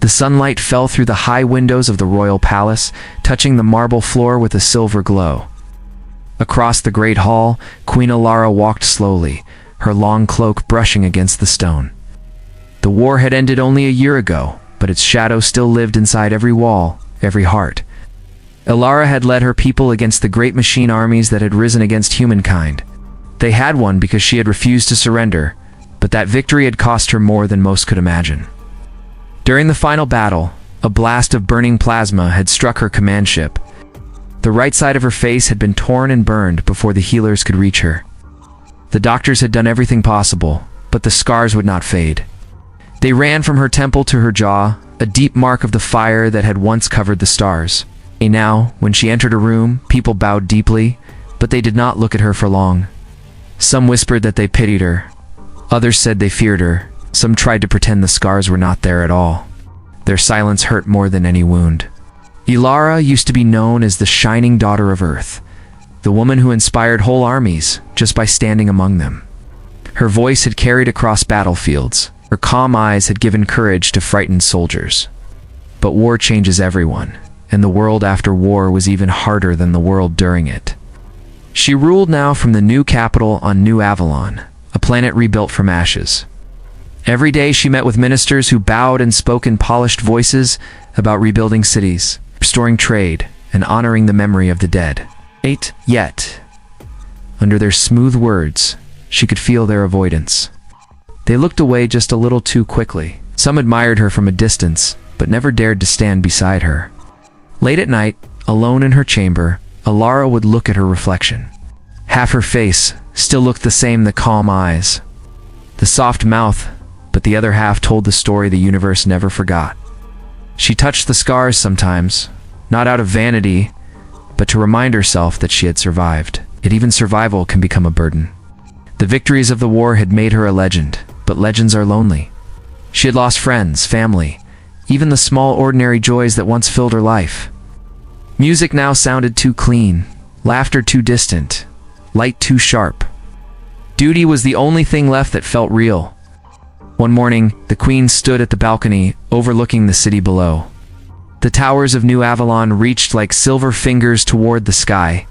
The sunlight fell through the high windows of the royal palace, touching the marble floor with a silver glow. Across the great hall, Queen Alara walked slowly, her long cloak brushing against the stone. The war had ended only a year ago, but its shadow still lived inside every wall, every heart. Alara had led her people against the great machine armies that had risen against humankind. They had won because she had refused to surrender, but that victory had cost her more than most could imagine. During the final battle, a blast of burning plasma had struck her command ship. The right side of her face had been torn and burned before the healers could reach her. The doctors had done everything possible, but the scars would not fade. They ran from her temple to her jaw, a deep mark of the fire that had once covered the stars. And now, when she entered a room, people bowed deeply, but they did not look at her for long. Some whispered that they pitied her. Others said they feared her. Some tried to pretend the scars were not there at all. Their silence hurt more than any wound. Alara used to be known as the shining daughter of Earth, the woman who inspired whole armies just by standing among them. Her voice had carried across battlefields. Her calm eyes had given courage to frightened soldiers. But war changes everyone, and the world after war was even harder than the world during it. She ruled now from the new capital on New Avalon, a planet rebuilt from ashes. Every day she met with ministers who bowed and spoke in polished voices about rebuilding cities, restoring trade, and honoring the memory of the dead. Yet, under their smooth words, she could feel their avoidance. They looked away just a little too quickly. Some admired her from a distance, but never dared to stand beside her. Late at night, alone in her chamber, Alara would look at her reflection. Half her face still looked the same, the calm eyes, the soft mouth, but the other half told the story the universe never forgot. She touched the scars sometimes, not out of vanity, but to remind herself that she had survived. Yet even survival can become a burden. The victories of the war had made her a legend, but legends are lonely. She had lost friends, family, even the small ordinary joys that once filled her life. Music now sounded too clean, laughter too distant, light too sharp. Duty was the only thing left that felt real. One morning, the queen stood at the balcony, overlooking the city below. The towers of New Avalon reached like silver fingers toward the sky.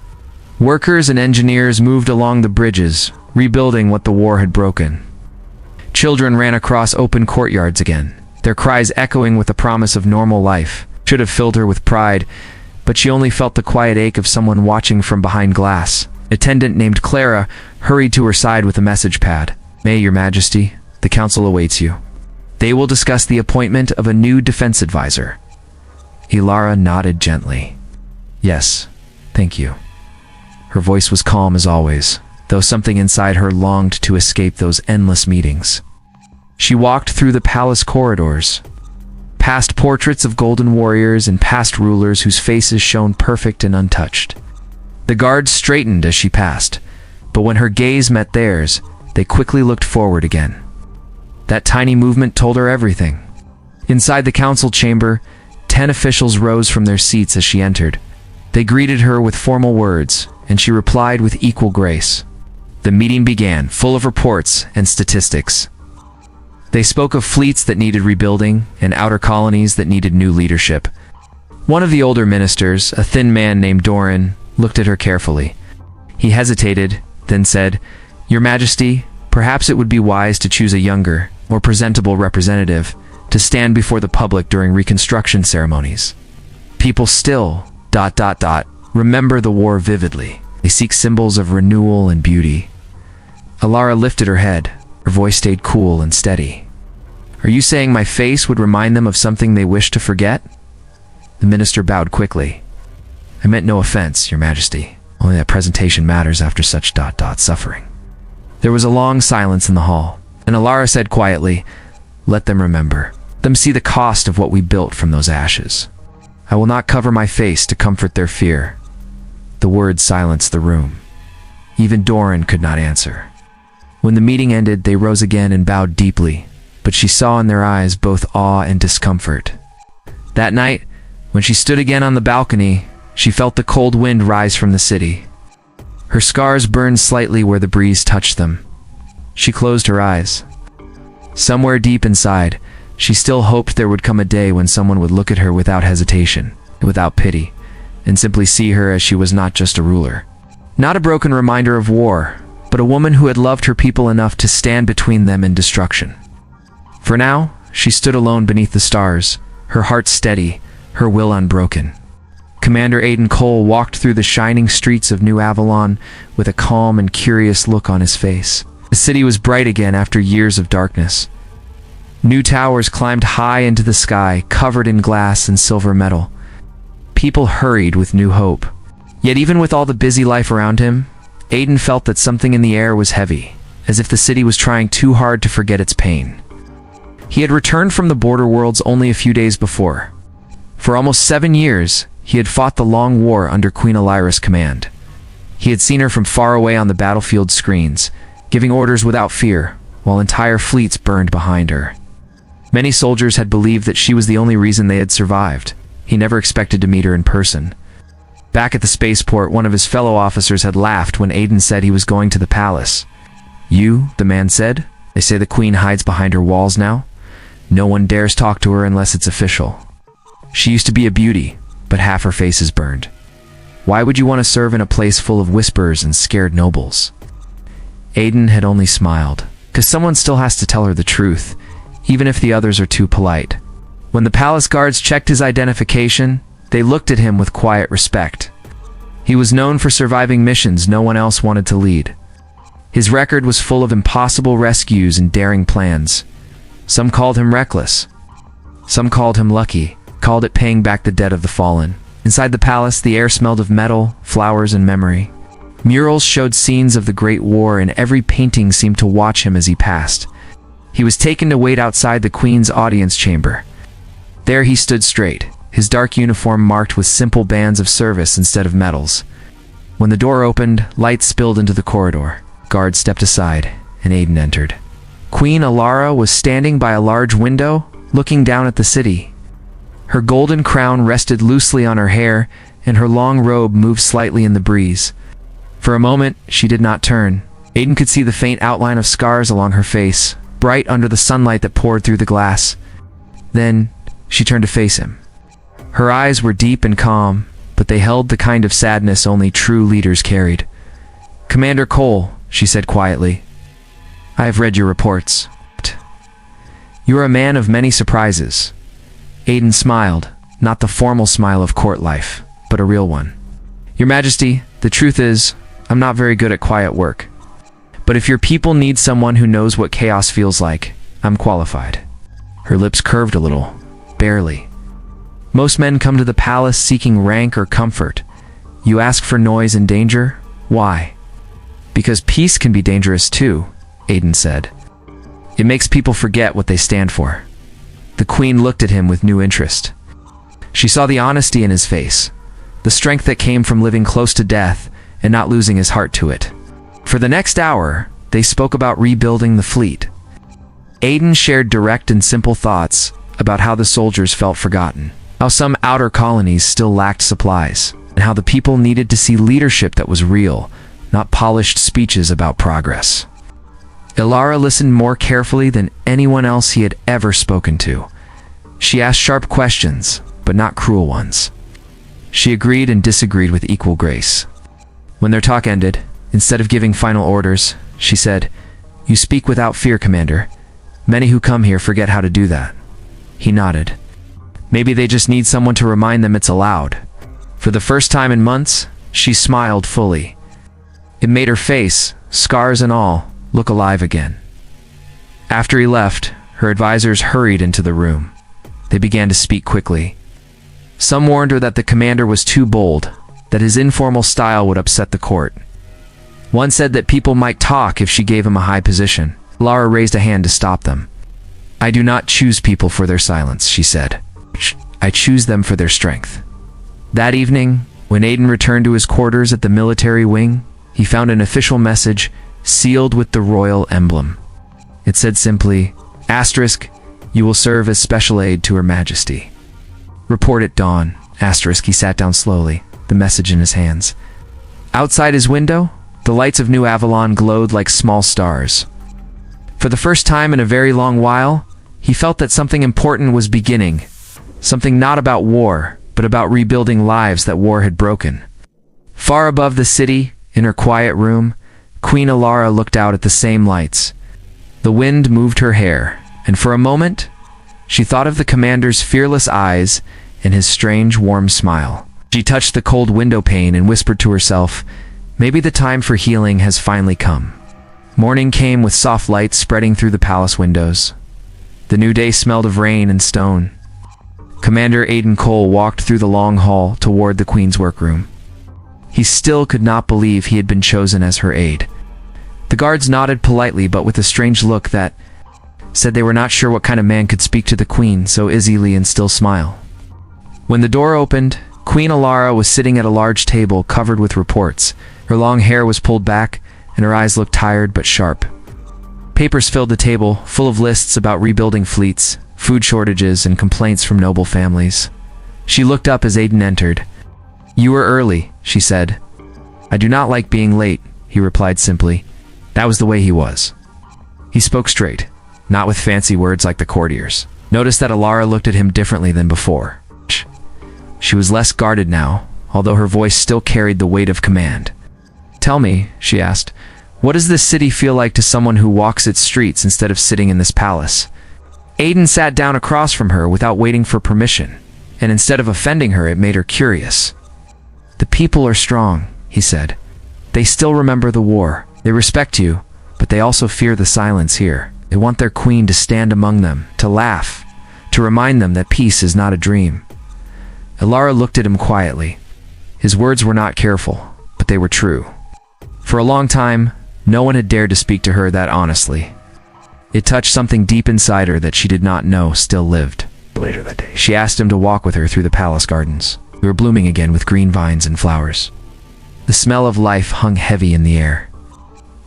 Workers and engineers moved along the bridges, rebuilding what the war had broken. Children ran across open courtyards again, their cries echoing with the promise of normal life. Should have filled her with pride, but she only felt the quiet ache of someone watching from behind glass. An attendant named Clara hurried to her side with a message pad. "May Your Majesty, the council awaits you. They will discuss the appointment of a new defense advisor." Alara nodded gently. "Yes, thank you." Her voice was calm as always, though something inside her longed to escape those endless meetings. She walked through the palace corridors, past portraits of golden warriors and past rulers whose faces shone perfect and untouched. The guards straightened as she passed, but when her gaze met theirs, they quickly looked forward again. That tiny movement told her everything. Inside the council chamber, 10 officials rose from their seats as she entered. They greeted her with formal words, and she replied with equal grace. The meeting began, full of reports and statistics. They spoke of fleets that needed rebuilding and outer colonies that needed new leadership. One of the older ministers, a thin man named Doran, looked at her carefully. He hesitated, then said, "Your Majesty, perhaps it would be wise to choose a younger, more presentable representative to stand before the public during reconstruction ceremonies. People still, remember the war vividly. They seek symbols of renewal and beauty." Alara lifted her head. Her voice stayed cool and steady. "Are you saying my face would remind them of something they wish to forget?" The minister bowed quickly. "I meant no offense, Your Majesty. Only that presentation matters after such suffering." There was a long silence in the hall, and Alara said quietly, "Let them remember. Let them see the cost of what we built from those ashes. I will not cover my face to comfort their fear." The words silenced the room. Even Doran could not answer. When the meeting ended, they rose again and bowed deeply, but she saw in their eyes both awe and discomfort. That night, when she stood again on the balcony, she felt the cold wind rise from the city. Her scars burned slightly where the breeze touched them. She closed her eyes. Somewhere deep inside, She still hoped there would come a day when someone would look at her without hesitation, without pity, and simply see her as she was not just a ruler. Not a broken reminder of war, but a woman who had loved her people enough to stand between them and destruction. For now, she stood alone beneath the stars, her heart steady, her will unbroken. Commander Aiden Cole walked through the shining streets of New Avalon with a calm and curious look on his face. The city was bright again after years of darkness. New towers climbed high into the sky, covered in glass and silver metal. People hurried with new hope. Yet even with all the busy life around him, Aiden felt that something in the air was heavy, as if the city was trying too hard to forget its pain. He had returned from the border worlds only a few days before. For almost 7 years, he had fought the long war under Queen Elira's command. He had seen her from far away on the battlefield screens, giving orders without fear, while entire fleets burned behind her. Many soldiers had believed that she was the only reason they had survived. He never expected to meet her in person. Back at the spaceport, one of his fellow officers had laughed when Aiden said he was going to the palace. "You," the man said, "they say the queen hides behind her walls now. No one dares talk to her unless it's official. She used to be a beauty, but half her face is burned. Why would you want to serve in a place full of whisperers and scared nobles?" Aiden had only smiled, because someone still has to tell her the truth, even if the others are too polite. When the palace guards checked his identification, they looked at him with quiet respect. He was known for surviving missions no one else wanted to lead. His record was full of impossible rescues and daring plans. Some called him reckless. Some called him lucky, called it paying back the debt of the fallen. Inside the palace, the air smelled of metal, flowers, and memory. Murals showed scenes of the Great War, and every painting seemed to watch him as he passed. He was taken to wait outside the Queen's audience chamber. There he stood straight, his dark uniform marked with simple bands of service instead of medals. When the door opened, light spilled into the corridor. Guards stepped aside, and Aiden entered. Queen Alara was standing by a large window, looking down at the city. Her golden crown rested loosely on her hair, and her long robe moved slightly in the breeze. For a moment, she did not turn. Aiden could see the faint outline of scars along her face, bright under the sunlight that poured through the glass. Then, she turned to face him. Her eyes were deep and calm, but they held the kind of sadness only true leaders carried. "Commander Cole," she said quietly, "I have read your reports. You are a man of many surprises." Aiden smiled, not the formal smile of court life, but a real one. "Your Majesty, the truth is, I'm not very good at quiet work. But if your people need someone who knows what chaos feels like, I'm qualified." Her lips curved a little, barely. "Most men come to the palace seeking rank or comfort. You ask for noise and danger? Why?" "Because peace can be dangerous too," Aiden said. "It makes people forget what they stand for." The Queen looked at him with new interest. She saw the honesty in his face, the strength that came from living close to death and not losing his heart to it. For the next hour, they spoke about rebuilding the fleet. Aiden shared direct and simple thoughts about how the soldiers felt forgotten, how some outer colonies still lacked supplies, and how the people needed to see leadership that was real, not polished speeches about progress. Ilara listened more carefully than anyone else he had ever spoken to. She asked sharp questions, but not cruel ones. She agreed and disagreed with equal grace. When their talk ended, instead of giving final orders, she said, "You speak without fear, Commander. Many who come here forget how to do that." He nodded. Maybe they just need someone to remind them it's allowed. For the first time in months, she smiled fully. It made her face, scars and all, look alive again. After he left, her advisors hurried into the room. They began to speak quickly. Some warned her that the commander was too bold, that his informal style would upset the court. One said that people might talk if she gave him a high position. Lara raised a hand to stop them. "I do not choose people for their silence," she said. "I choose them for their strength." That evening, when Aiden returned to his quarters at the military wing, he found an official message sealed with the royal emblem. It said simply, "Asterisk, you will serve as special aid to Her Majesty. Report at dawn." Asterisk, he sat down slowly, the message in his hands. Outside his window, the lights of New Avalon glowed like small stars. For the first time in a very long while, He felt that something important was beginning, something not about war, but about rebuilding lives that war had broken. Far above the city, in her quiet room, Queen Alara looked out at the same lights. The wind moved her hair, and for a moment, she thought of the commander's fearless eyes and his strange, warm smile. She touched the cold window pane and whispered to herself, maybe the time for healing has finally come. Morning came with soft light spreading through the palace windows. The new day smelled of rain and stone. Commander Aiden Cole walked through the long hall toward the Queen's workroom. He still could not believe he had been chosen as her aide. The guards nodded politely, but with a strange look that said they were not sure what kind of man could speak to the Queen so easily and still smile. When the door opened, Queen Alara was sitting at a large table covered with reports. Her long hair was pulled back, and her eyes looked tired but sharp. Papers filled the table, full of lists about rebuilding fleets, food shortages, and complaints from noble families. She looked up as Aiden entered. "You were early," she said. "I do not like being late," he replied simply. That was the way he was. He spoke straight, not with fancy words like the courtiers. Noticed that Alara looked at him differently than before. She was less guarded now, although her voice still carried the weight of command. "Tell me," she asked, "what does this city feel like to someone who walks its streets instead of sitting in this palace?" Aiden sat down across from her without waiting for permission, and instead of offending her, it made her curious. "The people are strong," he said. "They still remember the war. They respect you, but they also fear the silence here. They want their queen to stand among them, to laugh, to remind them that peace is not a dream." Alara looked at him quietly. His words were not careful, but they were true. For a long time, no one had dared to speak to her that honestly. It touched something deep inside her that she did not know still lived. Later that day, she asked him to walk with her through the palace gardens. They were blooming again with green vines and flowers. The smell of life hung heavy in the air.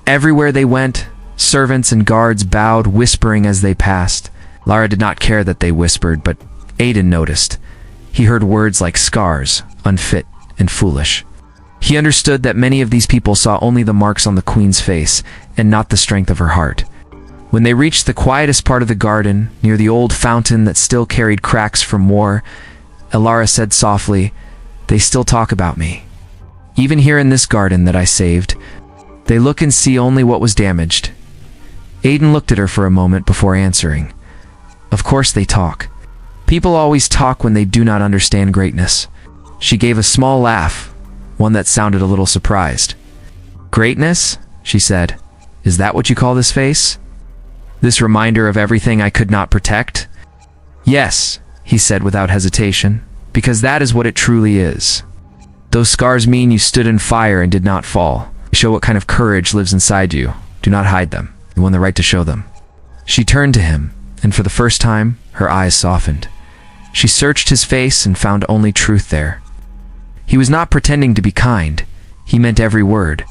Everywhere they went, servants and guards bowed, whispering as they passed. Lara did not care that they whispered, but Aiden noticed. He heard words like scars, unfit, and foolish. He understood that many of these people saw only the marks on the Queen's face, and not the strength of her heart. When they reached the quietest part of the garden, near the old fountain that still carried cracks from war, Alara said softly, "They still talk about me. Even here in this garden that I saved, they look and see only what was damaged." Aiden looked at her for a moment before answering. "Of course they talk. People always talk when they do not understand greatness." She gave a small laugh, one that sounded a little surprised. "Greatness?" she said. "Is that what you call this face? This reminder of everything I could not protect?" "Yes," he said without hesitation, "because that is what it truly is. Those scars mean you stood in fire and did not fall. They show what kind of courage lives inside you. Do not hide them. You won the right to show them." She turned to him, and for the first time, her eyes softened. She searched his face and found only truth there. He was not pretending to be kind. He meant every word.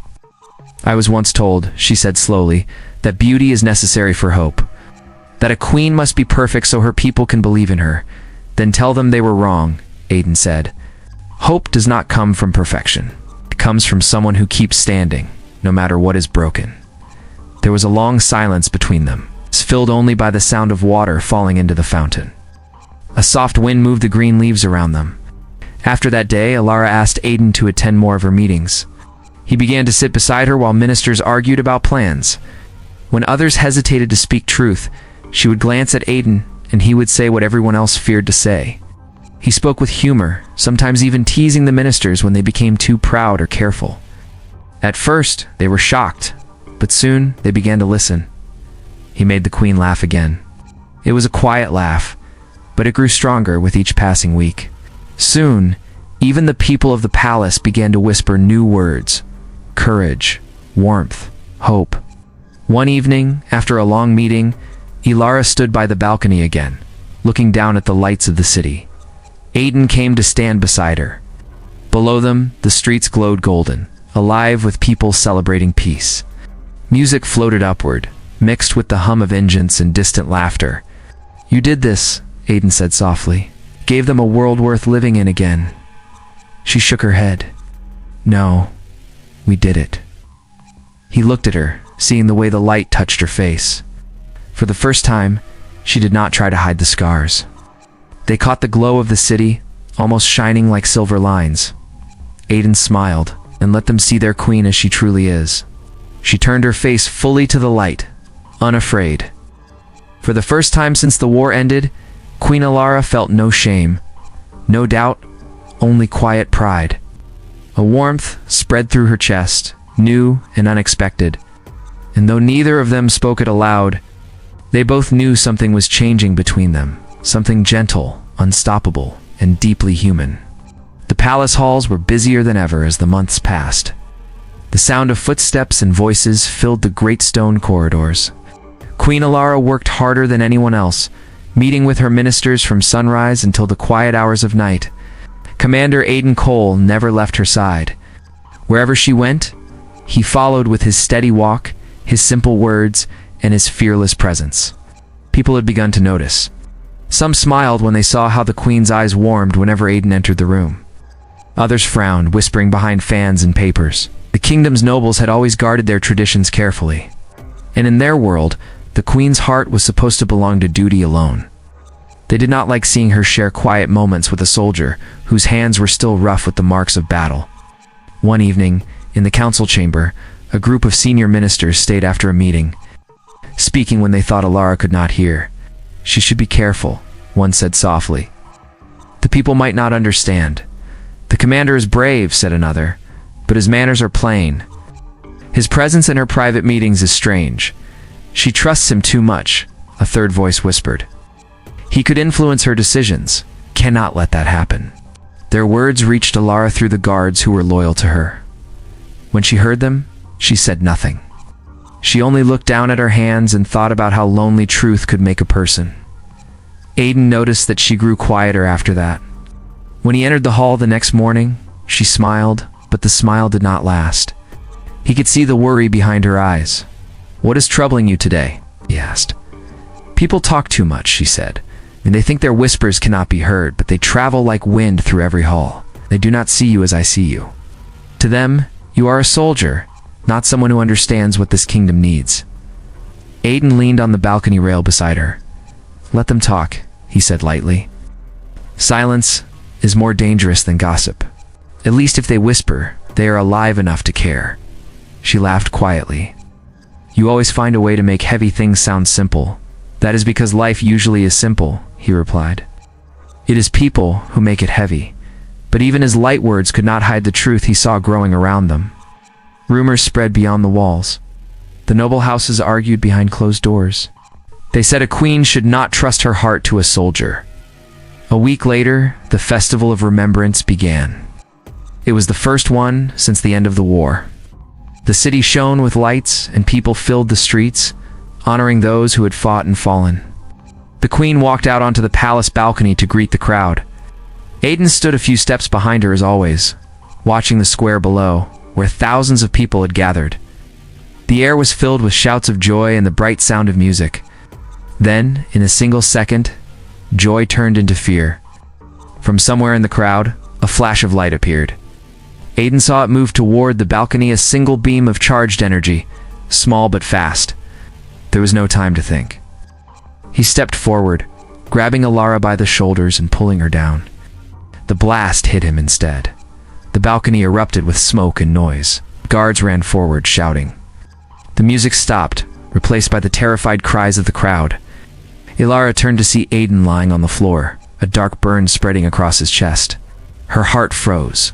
"I was once told," she said slowly, "that beauty is necessary for hope. That a queen must be perfect so her people can believe in her. Then tell them they were wrong," Aiden said. "Hope does not come from perfection. It comes from someone who keeps standing, no matter what is broken." There was a long silence between them, filled only by the sound of water falling into the fountain. A soft wind moved the green leaves around them. After that day, Alara asked Aiden to attend more of her meetings. He began to sit beside her while ministers argued about plans. When others hesitated to speak truth, she would glance at Aiden, and he would say what everyone else feared to say. He spoke with humor, sometimes even teasing the ministers when they became too proud or careful. At first, they were shocked, but soon they began to listen. He made the Queen laugh again. It was a quiet laugh, but it grew stronger with each passing week. Soon, even the people of the palace began to whisper new words: courage, warmth, hope. One evening, after a long meeting, Alara stood by the balcony again, looking down at the lights of the city. Aiden came to stand beside her. Below them, the streets glowed golden, alive with people celebrating peace. Music floated upward, mixed with the hum of engines and distant laughter. "You did this," Aiden said softly. "Gave them a world worth living in again." She shook her head. "No, we did it." He looked at her, seeing the way the light touched her face. For the first time, She did not try to hide the scars. They caught the glow of the city, almost shining like silver lines. Aiden smiled and let them see their queen as she truly is. She turned her face fully to the light, unafraid. For the first time since the war ended, Queen Alara felt no shame, no doubt, only quiet pride. A warmth spread through her chest, new and unexpected. And though neither of them spoke it aloud, they both knew something was changing between them, something gentle, unstoppable, and deeply human. The palace halls were busier than ever as the months passed. The sound of footsteps and voices filled the great stone corridors. Queen Alara worked harder than anyone else, meeting with her ministers from sunrise until the quiet hours of night. Commander Aiden Cole never left her side. Wherever she went, he followed with his steady walk, his simple words, and his fearless presence. People had begun to notice. Some smiled when they saw how the Queen's eyes warmed whenever Aiden entered the room. Others frowned, whispering behind fans and papers. The kingdom's nobles had always guarded their traditions carefully. And in their world, the Queen's heart was supposed to belong to duty alone. They did not like seeing her share quiet moments with a soldier whose hands were still rough with the marks of battle. One evening, in the council chamber, a group of senior ministers stayed after a meeting, speaking when they thought Alara could not hear. "She should be careful," one said softly. "The people might not understand." "The commander is brave," said another, "but his manners are plain. His presence in her private meetings is strange. She trusts him too much," a third voice whispered. "He could influence her decisions. Cannot let that happen." Their words reached Alara through the guards who were loyal to her. When she heard them, she said nothing. She only looked down at her hands and thought about how lonely truth could make a person. Aiden noticed that she grew quieter after that. When he entered the hall the next morning, she smiled, but the smile did not last. He could see the worry behind her eyes. "What is troubling you today?" he asked. "People talk too much," she said. "And they think their whispers cannot be heard, but they travel like wind through every hall. They do not see you as I see you. To them, you are a soldier, not someone who understands what this kingdom needs." Aiden leaned on the balcony rail beside her. "Let them talk," he said lightly. "Silence is more dangerous than gossip. At least if they whisper, they are alive enough to care." She laughed quietly. "You always find a way to make heavy things sound simple. That is because life usually is simple," he replied. "It is people who make it heavy." But even his light words could not hide the truth he saw growing around them. Rumors spread beyond the walls. The noble houses argued behind closed doors. They said a queen should not trust her heart to a soldier. A week later, the Festival of Remembrance began. It was the first one since the end of the war. The city shone with lights, and people filled the streets, honoring those who had fought and fallen. The queen walked out onto the palace balcony to greet the crowd. Aiden stood a few steps behind her as always, watching the square below, where thousands of people had gathered. The air was filled with shouts of joy and the bright sound of music. Then, in a single second, joy turned into fear. From somewhere in the crowd, a flash of light appeared. Aiden saw it move toward the balcony, a single beam of charged energy, small but fast. There was no time to think. He stepped forward, grabbing Alara by the shoulders and pulling her down. The blast hit him instead. The balcony erupted with smoke and noise. Guards ran forward, shouting. The music stopped, replaced by the terrified cries of the crowd. Alara turned to see Aiden lying on the floor, a dark burn spreading across his chest. Her heart froze.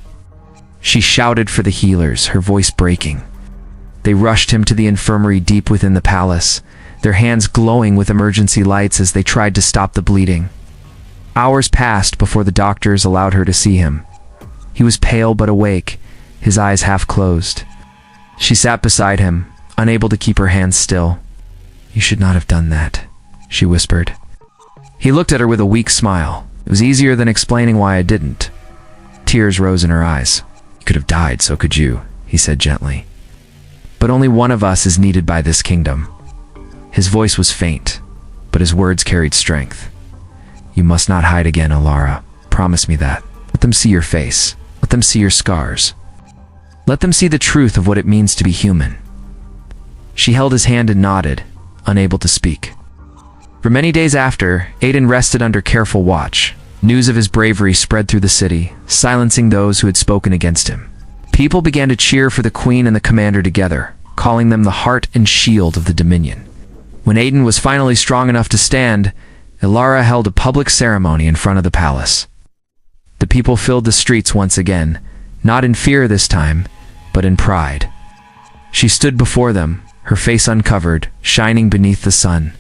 She shouted for the healers, her voice breaking. They rushed him to the infirmary deep within the palace, their hands glowing with emergency lights as they tried to stop the bleeding. Hours passed before the doctors allowed her to see him. He was pale but awake, his eyes half closed. She sat beside him, unable to keep her hands still. "You should not have done that," she whispered. He looked at her with a weak smile. It was easier than explaining why I didn't. Tears rose in her eyes. "You could have died, so could you," he said gently. "But only one of us is needed by this kingdom." His voice was faint, but his words carried strength. "You must not hide again, Alara. Promise me that. Let them see your face. Let them see your scars. Let them see the truth of what it means to be human." She held his hand and nodded, unable to speak. For many days after, Aiden rested under careful watch. News of his bravery spread through the city, silencing those who had spoken against him. People began to cheer for the queen and the commander together, calling them the heart and shield of the Dominion. When Aiden was finally strong enough to stand, Ilara held a public ceremony in front of the palace. The people filled the streets once again, not in fear this time, but in pride. She stood before them, her face uncovered, shining beneath the sun.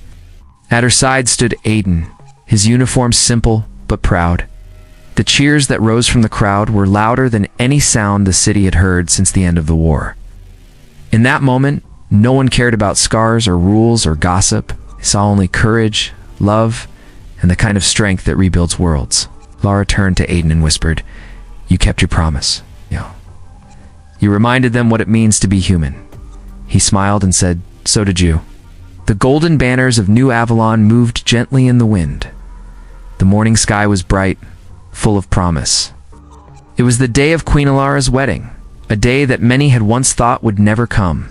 At her side stood Aiden, his uniform simple but proud. The cheers that rose from the crowd were louder than any sound the city had heard since the end of the war. In that moment, no one cared about scars or rules or gossip. They saw only courage, love, and the kind of strength that rebuilds worlds. Lara turned to Aiden and whispered, "You kept your promise. You reminded them what it means to be human." He smiled and said, "So did you." The golden banners of New Avalon moved gently in the wind. The morning sky was bright, full of promise. It was the day of Queen Ilara's wedding, a day that many had once thought would never come.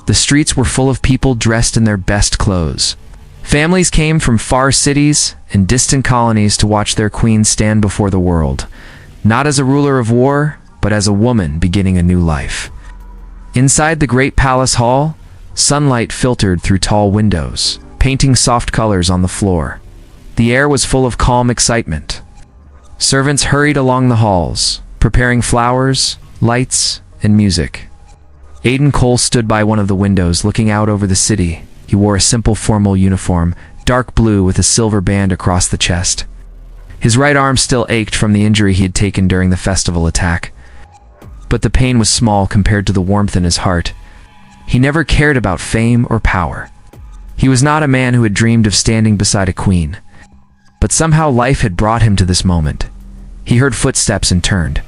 The streets were full of people dressed in their best clothes. Families came from far cities and distant colonies to watch their queen stand before the world, not as a ruler of war, but as a woman beginning a new life. Inside the great palace hall, sunlight filtered through tall windows, painting soft colors on the floor. The air was full of calm excitement. Servants hurried along the halls, preparing flowers, lights, and music. Aiden Cole stood by one of the windows, looking out over the city. He wore a simple formal uniform, dark blue with a silver band across the chest. His right arm still ached from the injury he had taken during the festival attack. But the pain was small compared to the warmth in his heart. He never cared about fame or power. He was not a man who had dreamed of standing beside a queen. But somehow life had brought him to this moment. He heard footsteps and turned.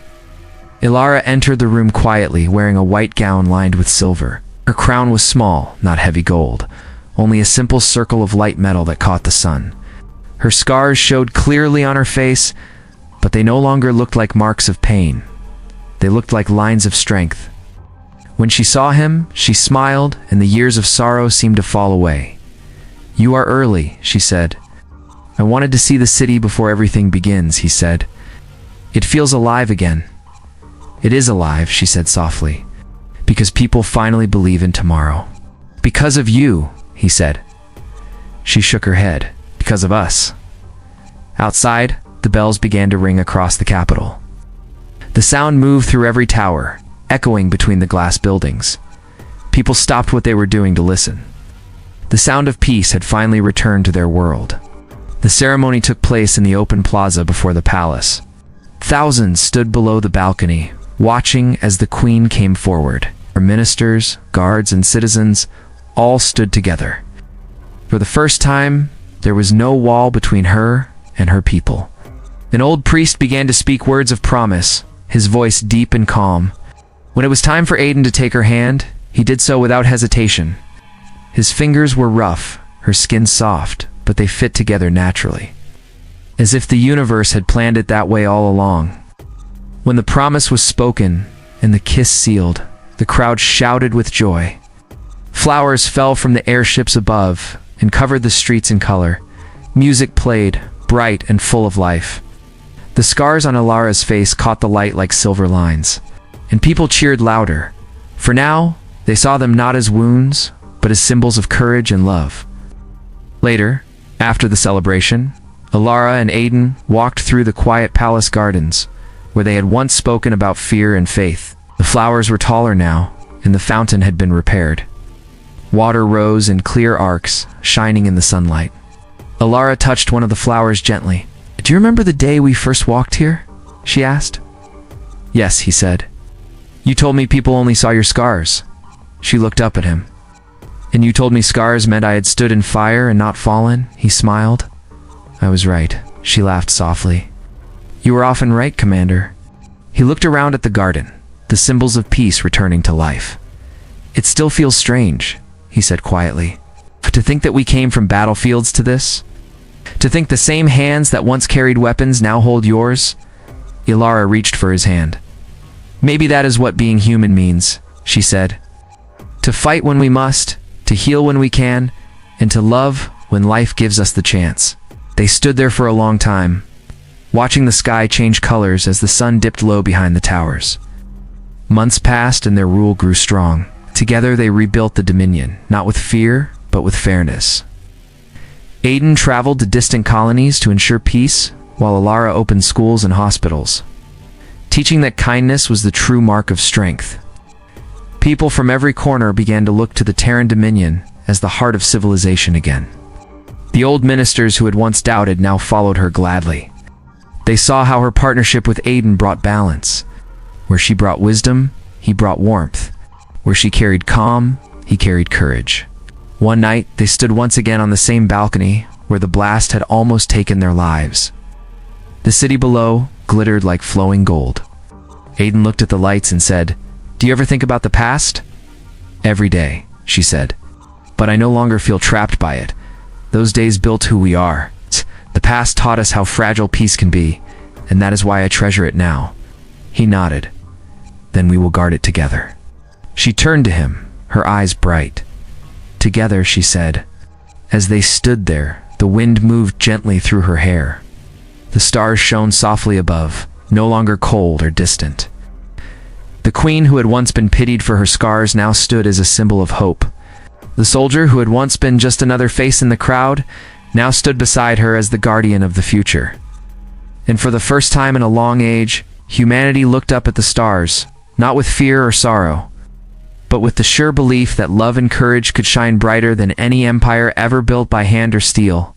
Ilara entered the room quietly, wearing a white gown lined with silver. Her crown was small, not heavy gold, only a simple circle of light metal that caught the sun. Her scars showed clearly on her face, but they no longer looked like marks of pain. They looked like lines of strength. When she saw him, she smiled, and the years of sorrow seemed to fall away. "You are early," she said. "I wanted to see the city before everything begins," he said. "It feels alive again." "It is alive," she said softly, "because people finally believe in tomorrow." "Because of you," he said. She shook her head. "Because of us." Outside, the bells began to ring across the capital. The sound moved through every tower, echoing between the glass buildings. People stopped what they were doing to listen. The sound of peace had finally returned to their world. The ceremony took place in the open plaza before the palace. Thousands stood below the balcony, watching as the queen came forward. Her ministers, guards, and citizens all stood together. For the first time, there was no wall between her and her people. An old priest began to speak words of promise, his voice deep and calm. When it was time for Aiden to take her hand, he did so without hesitation. His fingers were rough, her skin soft, but they fit together naturally, as if the universe had planned it that way all along. When the promise was spoken and the kiss sealed, the crowd shouted with joy. Flowers fell from the airships above and covered the streets in color. Music played, bright and full of life. The scars on Ilara's face caught the light like silver lines, and people cheered louder, for now they saw them not as wounds, but as symbols of courage and love. Later, after the celebration, Ilara and Aiden walked through the quiet palace gardens, where they had once spoken about fear and faith. The flowers were taller now, and the fountain had been repaired. Water rose in clear arcs, shining in the sunlight. Ilara touched one of the flowers gently. "Do you remember the day we first walked here?" she asked. "Yes," he said. "You told me people only saw your scars." She looked up at him. "And you told me scars meant I had stood in fire and not fallen?" He smiled. "I was right," she laughed softly. "You were often right, Commander." He looked around at the garden, the symbols of peace returning to life. "It still feels strange," he said quietly. "To think that we came from battlefields to this? To think the same hands that once carried weapons now hold yours?" Ilara reached for his hand. "Maybe that is what being human means," she said. "To fight when we must, to heal when we can, and to love when life gives us the chance. They stood there for a long time, watching the sky change colors as the sun dipped low behind the towers. Months passed and their rule grew strong. Together they rebuilt the Dominion, not with fear, but with fairness. Aiden traveled to distant colonies to ensure peace, while Alara opened schools and hospitals, teaching that kindness was the true mark of strength. People from every corner began to look to the Terran Dominion as the heart of civilization again. The old ministers who had once doubted now followed her gladly. They saw how her partnership with Aiden brought balance. Where she brought wisdom, he brought warmth. Where she carried calm, he carried courage. One night, they stood once again on the same balcony where the blast had almost taken their lives. The city below glittered like flowing gold. Aiden looked at the lights and said, "Do you ever think about the past?" "Every day," she said. "But I no longer feel trapped by it. Those days built who we are. The past taught us how fragile peace can be, and that is why I treasure it now." He nodded. "Then we will guard it together." She turned to him, her eyes bright. "Together," she said. As they stood there, the wind moved gently through her hair. The stars shone softly above, no longer cold or distant. The queen who had once been pitied for her scars now stood as a symbol of hope. The soldier who had once been just another face in the crowd now stood beside her as the guardian of the future. And for the first time in a long age, humanity looked up at the stars, not with fear or sorrow, but with the sure belief that love and courage could shine brighter than any empire ever built by hand or steel.